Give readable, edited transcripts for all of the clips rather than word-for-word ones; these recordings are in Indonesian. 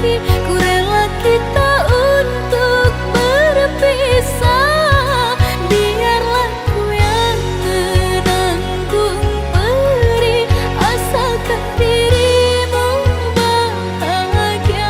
lagi. Ku rela kita untuk berpisah. Biarlah ku yang menanggung perih, asalkan dirimu bahagia.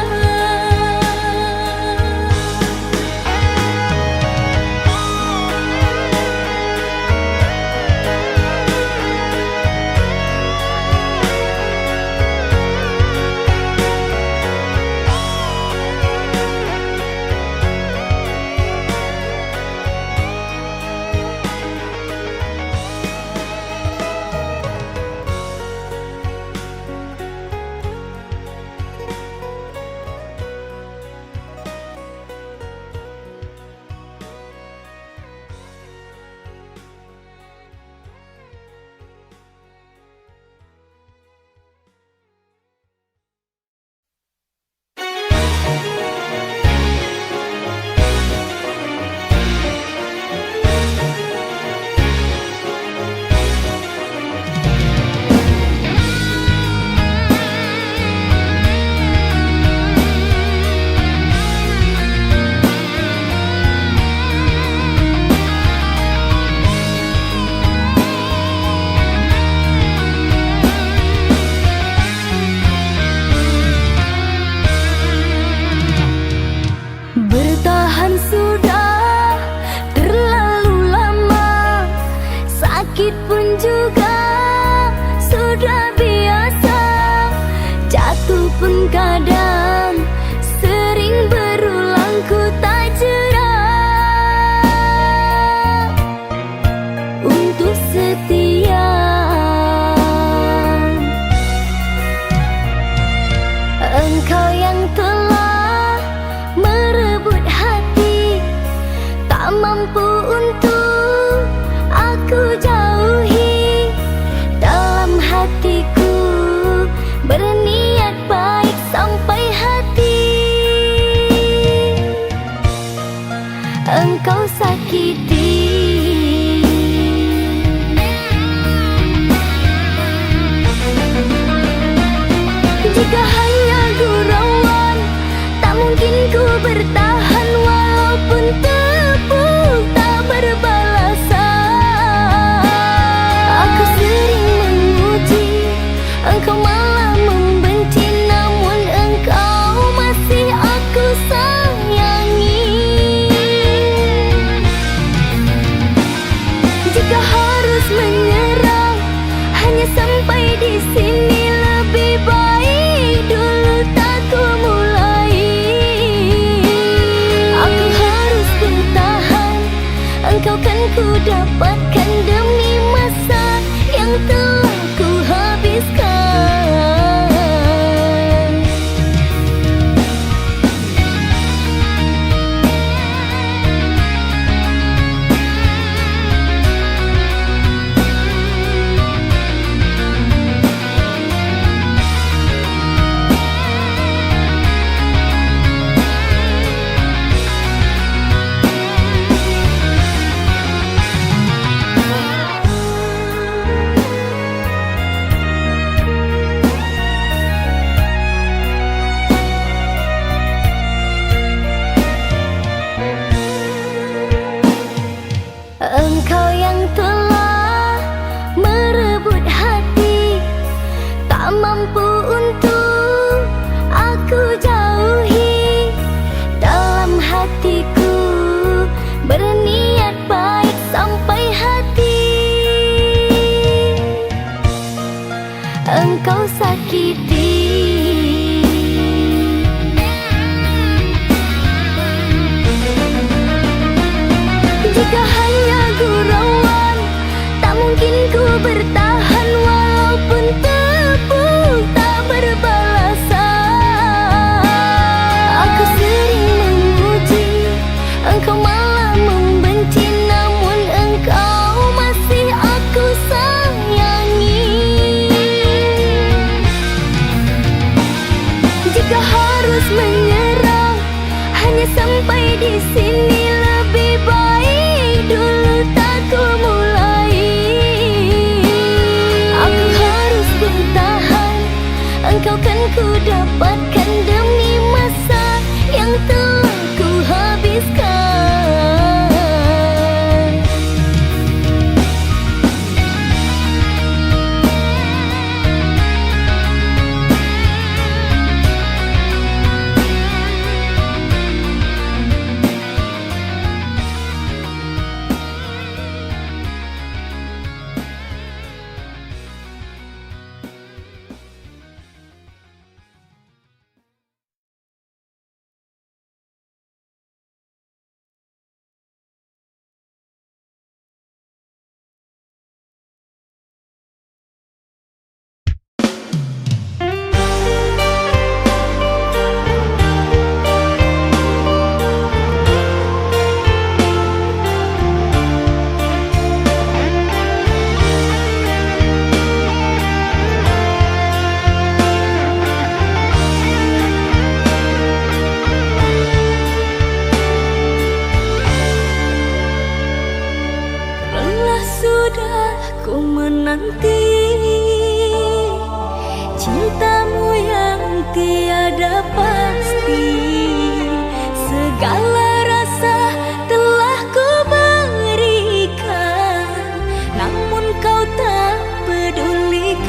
Bertahan sudah terlalu lama, sakit pun juga sudah biasa, jatuh pun kadang sering berulang, ku tak jerah untuk setia. Engkau yang telah merebut hati, tak mampu untuk aku jauhi. Dalam hatiku berniat baik sampai hati engkau sakiti. Jika hanya gurauan, tak mungkin ku bertahan, walaupun tepuk tak berbalasan. Aku sering memuji, engkau malah membenci, namun engkau masih aku sayangi. Jika harus menyerah hanya sampai di sini, lebih baik dulu tak ku mulai. Aku harus bertahan, engkau kan ku dapatkan demi masa yang telah ku habiskan. Engkau yang telah merebut hati, tak mampu untuk aku jauhi. Dalam hatiku berniat baik sampai hati engkau sakiti. Jika hanya gurauan, tak mungkin ku bertahan, walaupun tepuk tak berbalasan. Aku sering memuji, engkau malah membenci, namun engkau masih aku sayangi. Jika harus menyerah hanya sampai di sini, lebih baik dulu tak ku mulai. Aku harus bertahan, engkau kan ku dapatkan demi masa Segala rasa telah ku berikan, namun kau tak pedulikan.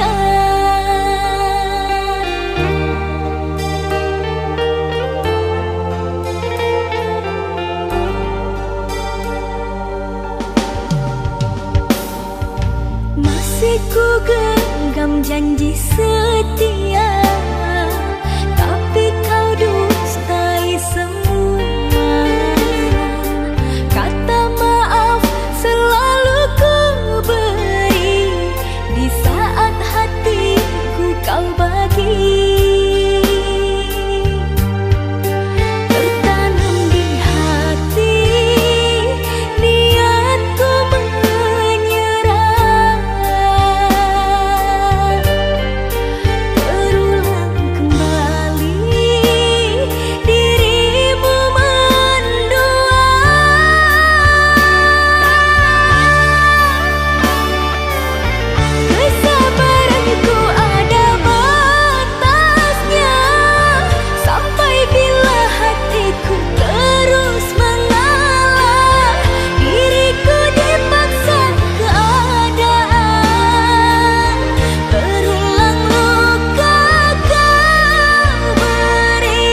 Masih ku genggam janji setia, tapi kau dustai semua. Kata maaf selalu ku beri, di saat hatiku kau bagi. Tertanam di hati niatku menyerah, terulang kembali dirimu mendua. Kesabaranku ada batasnya, sampai bila hatiku terus mengalah, diriku dipaksa keadaan, berulang luka kau berikan.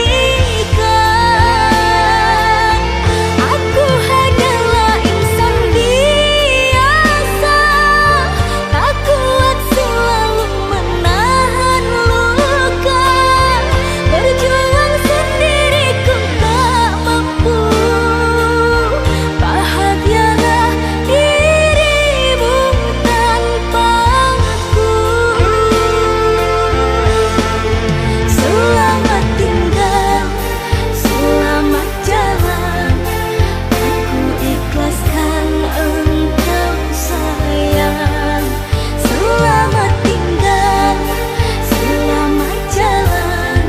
Aku hanyalah insan biasa, tak kuat selalu menahan luka, berjuang sendiriku tak mampu. Bahagialah dirimu tanpaku. Selamat tinggal, selamat jalan, aku ikhlaskan engkau sayang. Selamat tinggal, selamat jalan,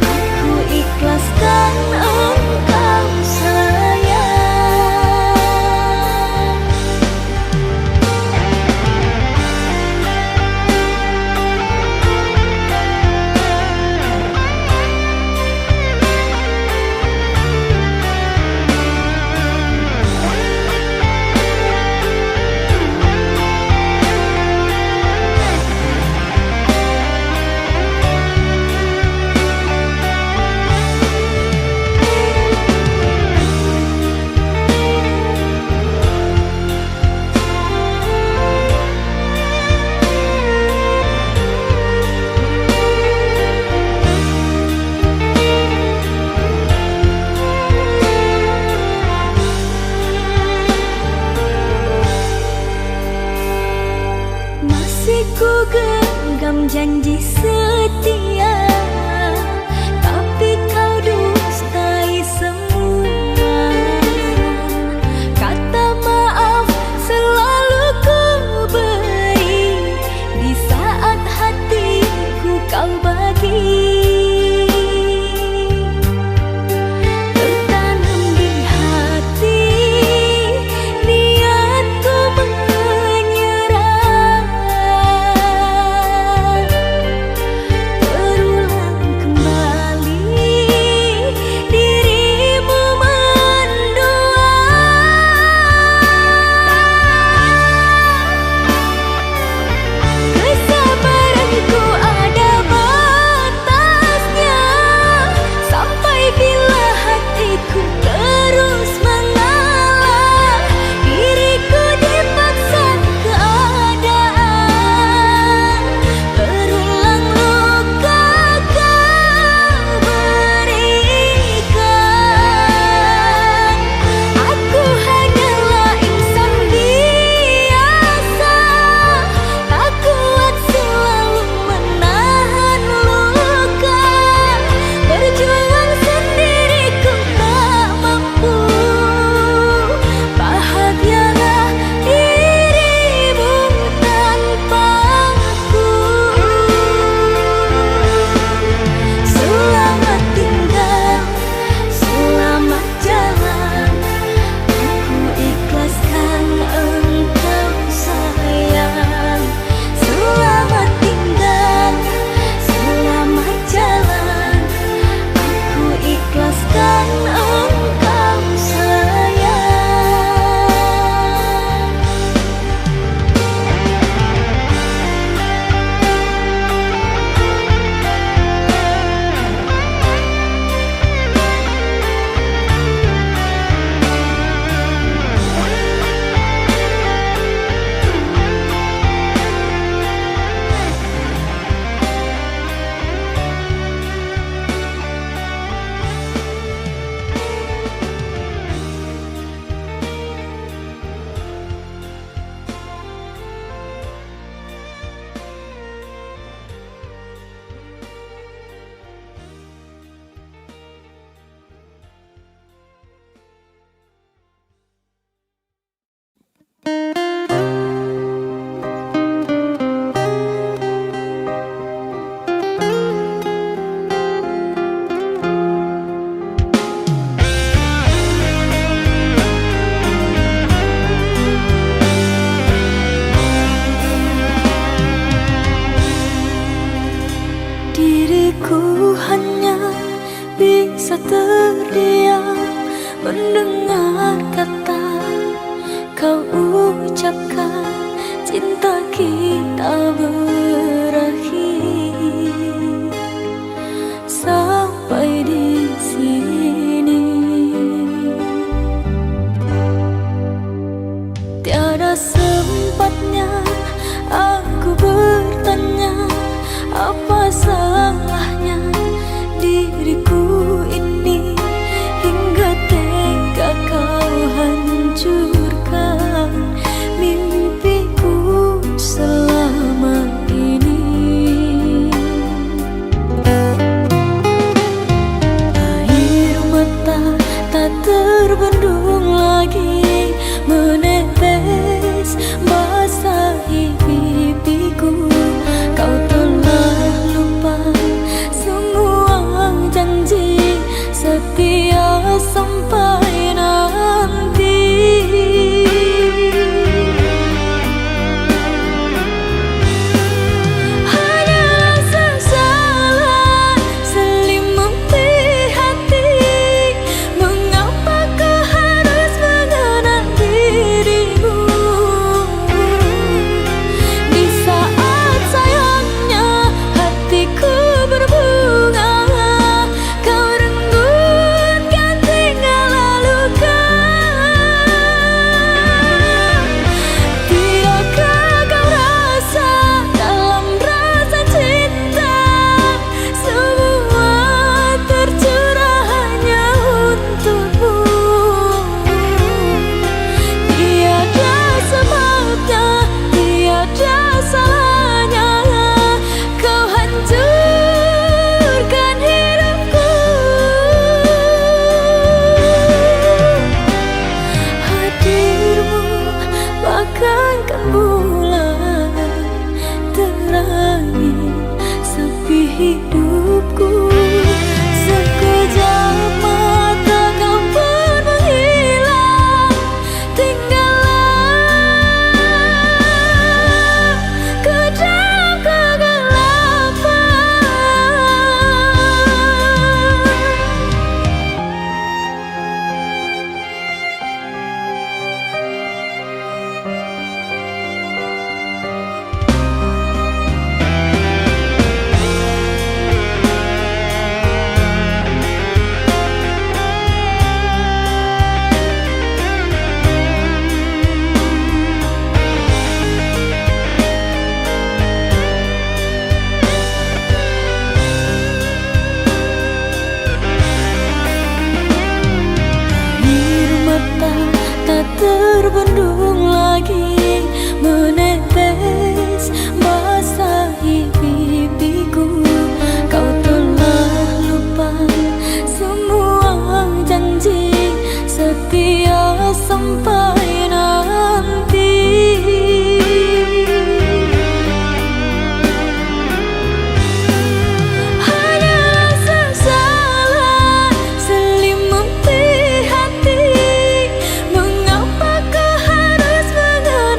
aku ikhlaskan engkau sayang. Masih ku genggam janji setia, tapi kau dustai semua. Kata maaf selalu ku beri, di saat hatiku kau bagi. Tertanam di hati niatku menyerah, Terdiam mendengar kata kau ucapkan, cinta kita berakhir sampai di sini. Tiada sempatnya aku bertanya apa salahnya diriku ini, hingga tega kau hancurkan mimpiku selama ini. Air mata tak terbendung lagi menetes basahi pipiku. Kau telah lupa semua janji setia sampai nanti. Hanyalah sesalan selimuti hati. Mengapa kau harus mengenang dirimu di saat sayangnya hatiku berbunga? Kau renggutkan tinggal luka. Tidakkah kau rasa dalam rasa cinta semua tercurah hanya untukmu? Tiada sebabnya, tiada salahnya kau hancurkan hidupku. Hadirmu bagaikan bulan terangi sepi hidupku. Sekejap mata kau pun menghilang, tinggallah ke dalam kegelapan. Air mata tak terbendung lagi menetes basahi pipiku. Kau telah lupa semua janji setia sampai nanti. Hanyalah sesalan selimuti hati. Mengapa kau harus mengenang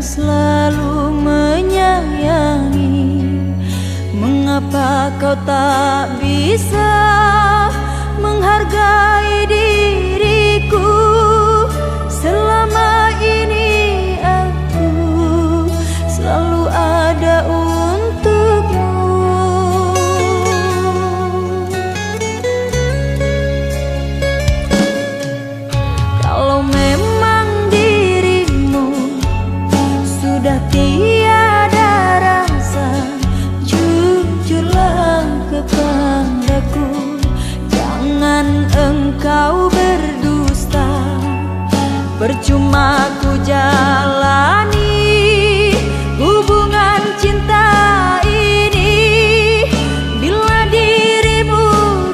selalu menyayangi. Mengapa kau tak bisa menghargai diriku? Selama ini aku selalu ada untukmu. Kalau memang dirimu sudah tiada rasa, jujurlah kepadaku. Jangan engkau berdusta. Percuma ku jalani hubungan cinta ini bila dirimu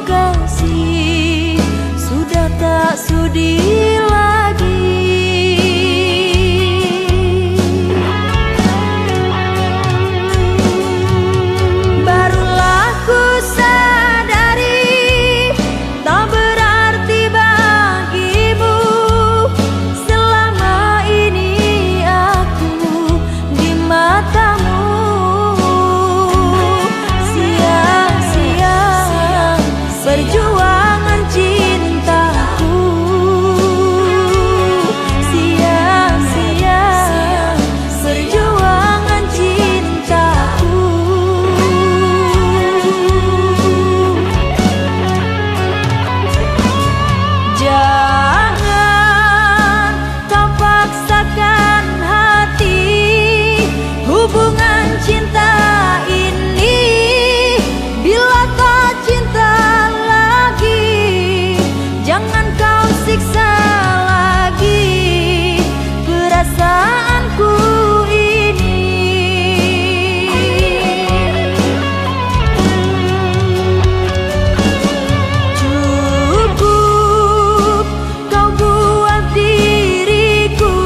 kasih sudah tak sudi lagi. Barulah ku sadari tak berarti bagimu. Selama ini aku di matamu sia-sia perjuangan cintaku. Sia-sia perjuangan cintaku. Jangan kau paksakan hati hubungan cinta ini bila tak cinta lagi. Jangan kau siksa lagi perasaanku ini. Cukup kau buat diriku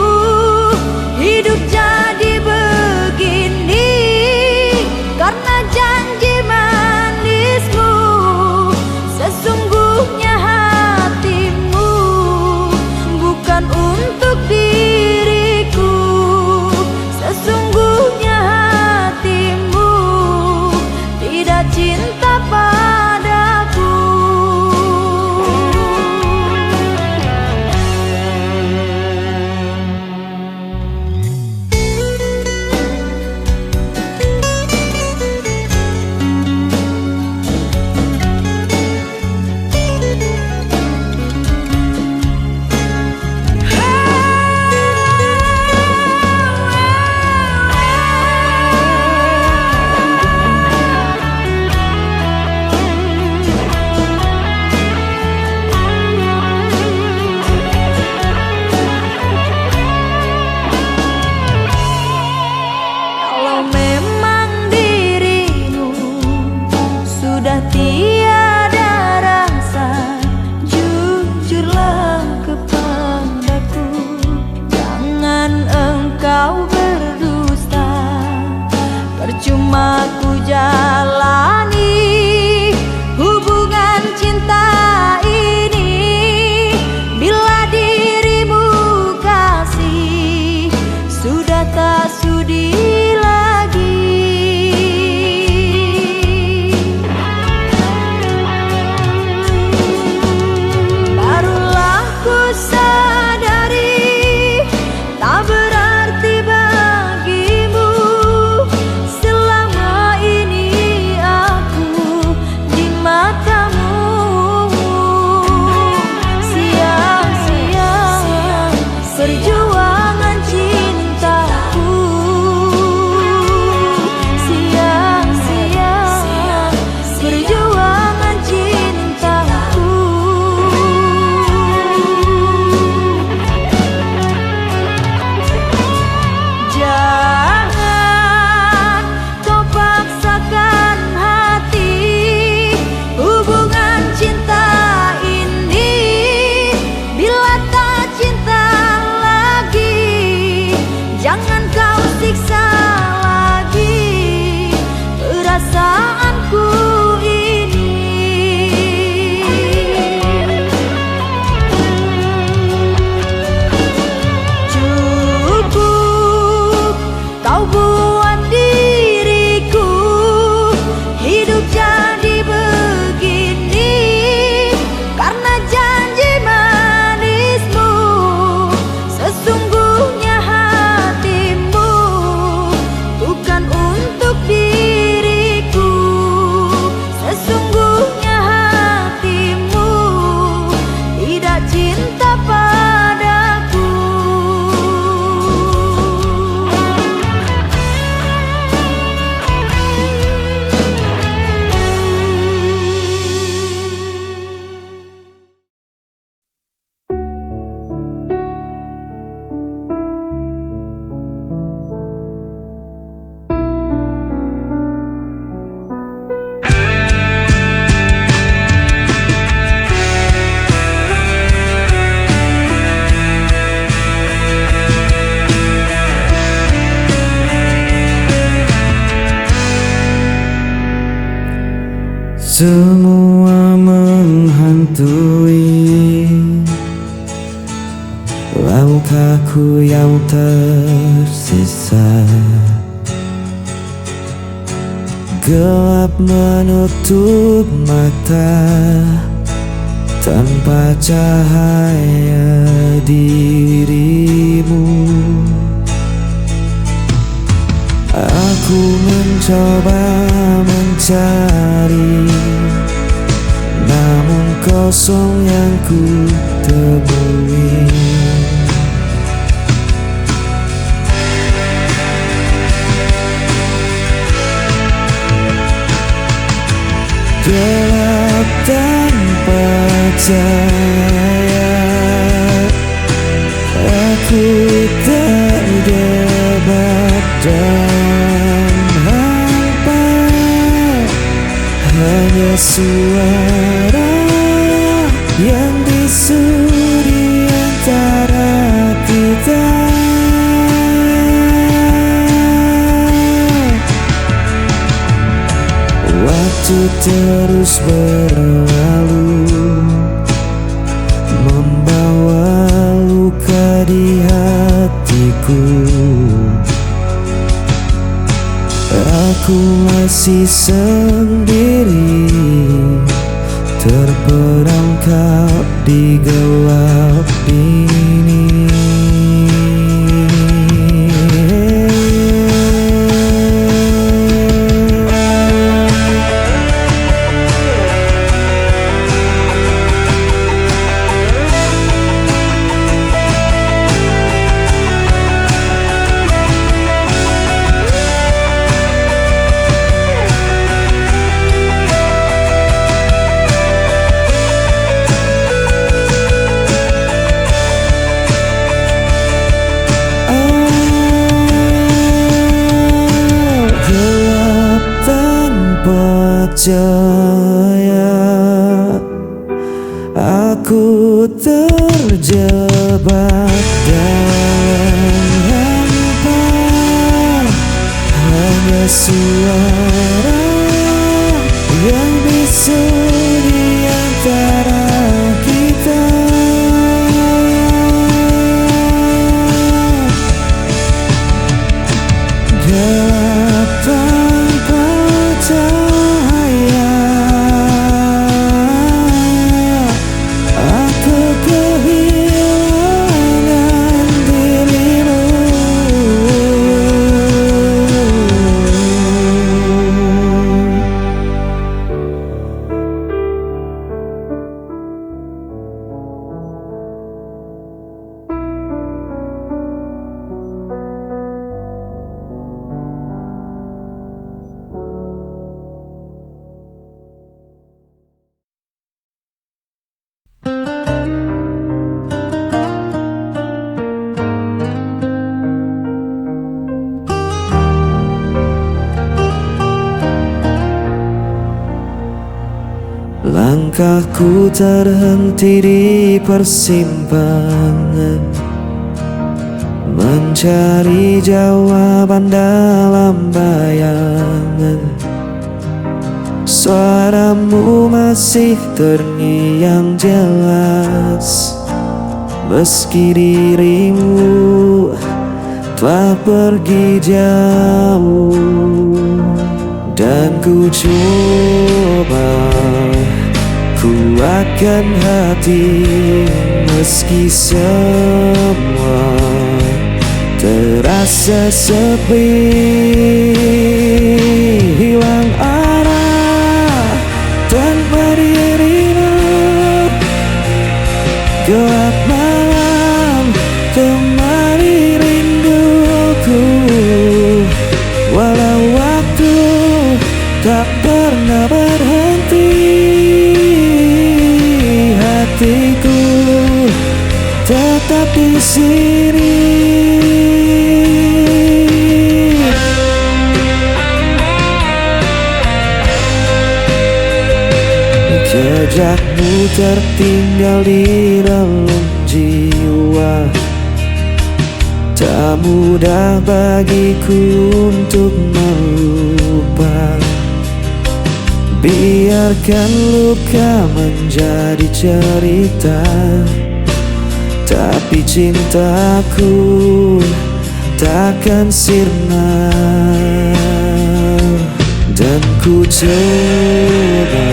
hidup jadi begini karena janji manismu. Sesungguhnya hatimu bukan untuk diriku. Sesungguhnya hatimu tidak cinta padaku. Kalau memang dirimu sudah tiada rasa, jujurlah kepadaku. Jangan engkau berdusta. Percuma ku jalani hubungan cinta ini bila dirimu kasih sudah tak sudi lagi. Barulah ku sadari tak berarti bagimu. Selama ini aku di matamu sia-sia perjuangan cintaku. Sia-sia perjuangan cintaku. Jangan kau paksakan hati hubungan cinta ini bila tak cinta lagi. Semua menghantui langkahku yang tersisa. Gelap menutup mata tanpa cahaya dirimu. Aku mencoba mencari, namun kosong yang ku temui. Gelap tanpa cahaya, aku terjebak dan hampa. Hanya suara yang bisu di antara kita. Waktu terus berlalu, membawa luka di hatiku. Aku masih sendiri, terperangkap di gelap ini. Percaya aku terjebak dalam hampa. Hanya suara yang bisu di antara kita. Gelap tanpa cahaya, aku kehilangan dirimu. Langkahku terhenti di persimpangan, mencari jawaban dalam bayangan. Suaramu masih terngiang jelas, meski dirimu telah pergi jauh. Dan ku coba kuatkan hati, meski semua terasa sepi. Hilang arah tanpa dirimu, gelap malam temani rinduku. Walau waktu tak pernah berhenti, hatiku tetap di sini. Jejakmu tertinggal di dalam jiwa, tak mudah bagiku untuk melupa. Biarkan luka menjadi cerita, tapi cintaku takkan sirna. Dan ku coba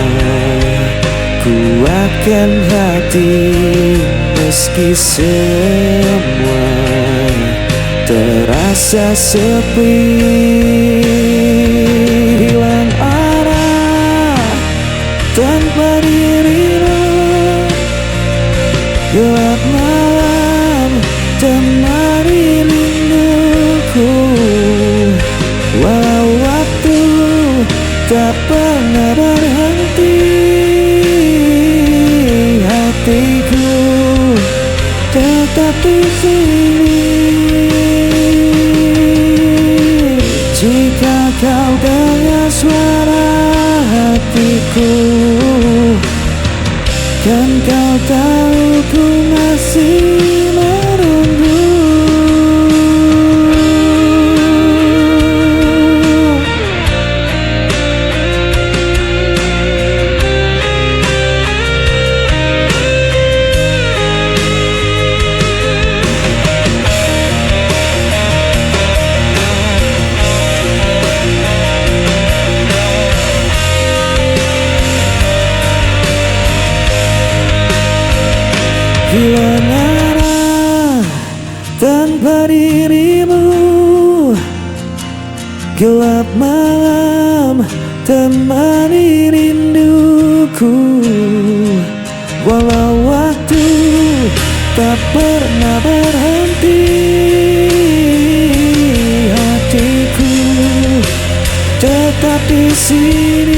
kuatkan hati meski semua terasa sepi. Hilang arah tanpa dirimu, gelap malam temani rinduku. Walau waktu tak pernah berhenti, hatiku tetap di sini. Jika kau dengar suara hatiku, kan kau tahu ku masih menunggu. Hilang arah tanpa dirimu, gelap malam temani rinduku. Walau waktu tak pernah berhenti, hatiku tetap di sini.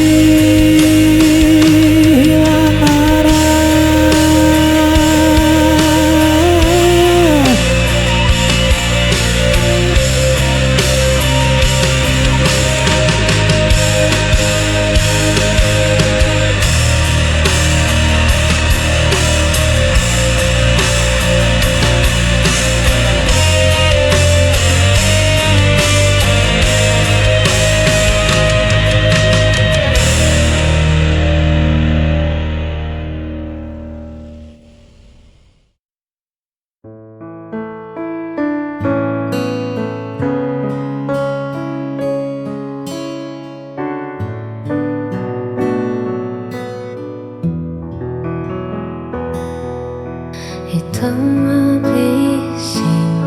Hitam bising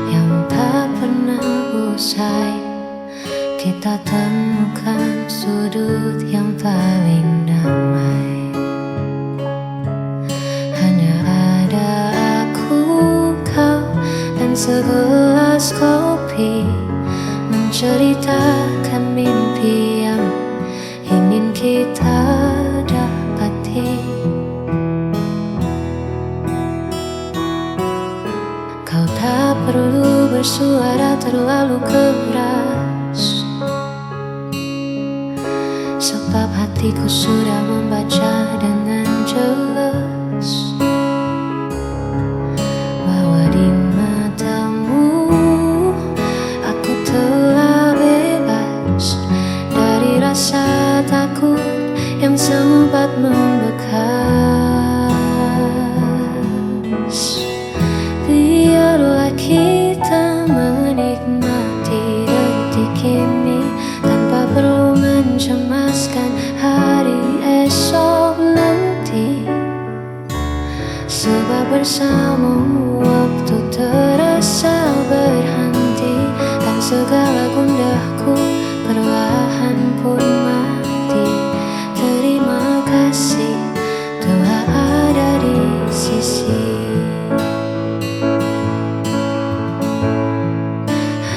yang tak pernah usai, kita temukan sudut yang paling damai. Hanya ada aku, kau, dan segelas kopi, menceritakan mimpi yang ingin kita dapati. Kau tak perlu bersuara terlalu keras, sebab hatiku sudah membaca dengan jelas bahwa di matamu aku telah bebas dari rasa takut yang sempat membekas. Biarlah kita menikmati detik ini tanpa perlu mencemaskan hari esok nanti, sebab bersamamu waktu terasa berhenti dan segala gundaku perlahan pun mati. Terima kasih telah ada di sisi.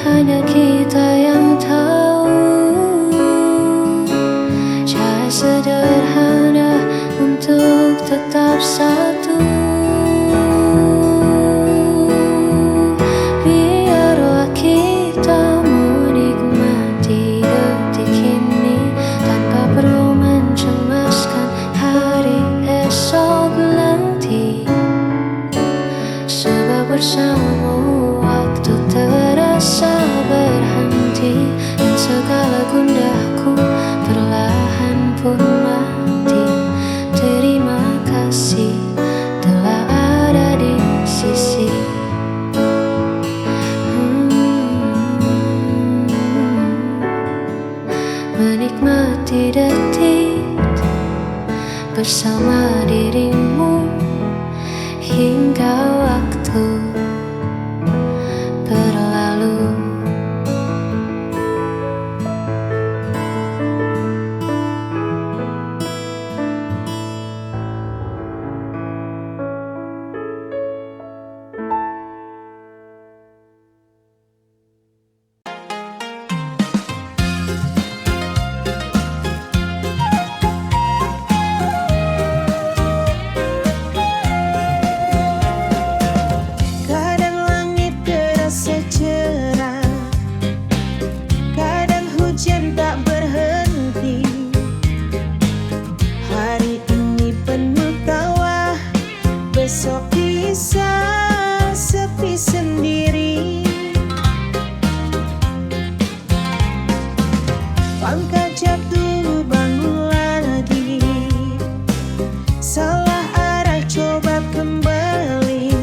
Hanya kita yang tahu cara sederhana untuk tetap satu. Biarlah kita menikmati detik ini tanpa perlu mencemaskan hari esok nanti, sebab bersamamu waktu terasa berhenti dan segala gundaku perlahan pun bersama dirimu hingga waktu berlalu. Kadang langit terasa cerah, kadang hujan tak berhenti. Hari ini penuh tawa, besok bisa sepi sendiri. Pangkat jatuh bangun lagi, salah arah coba kembali.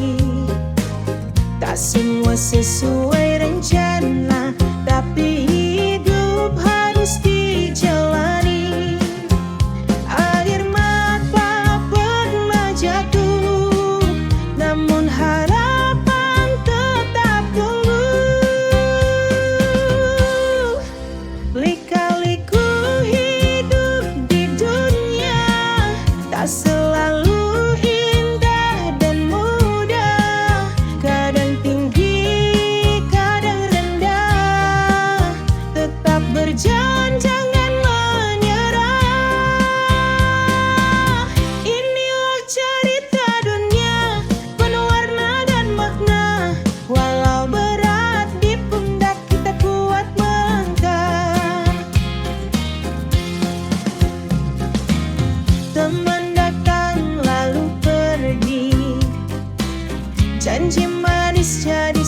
Tak semua sesuai rencana, tapi hidup harus dijalani. Air mata pernah jatuh, namun harapan tetap tumbuh. Lika-liku hidup di dunia tak selalu indah dan mudah. Kadang tinggi, kadang rendah. Tetap berjalan, jangan menyerah. Inilah cerita dunia, penuh warna dan makna. Walau berat di pundak, kita kuat melangkah. Teman datang lalu pergi, janji manis jadi